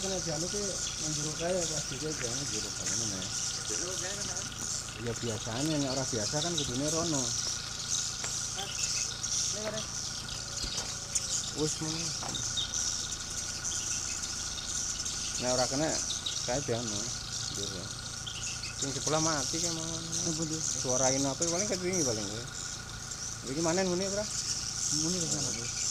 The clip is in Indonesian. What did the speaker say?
kena jaluk ke menjuru kaya pas juga jangan juru kaya mana ya biasanya nih orang biasa kan kudune rono wis mun nah orang kena kaya piano juru sing sebelah mati kan mau suarain apa paling kedingi paling gue. Iki manen muni, Bro? Muni ke sana.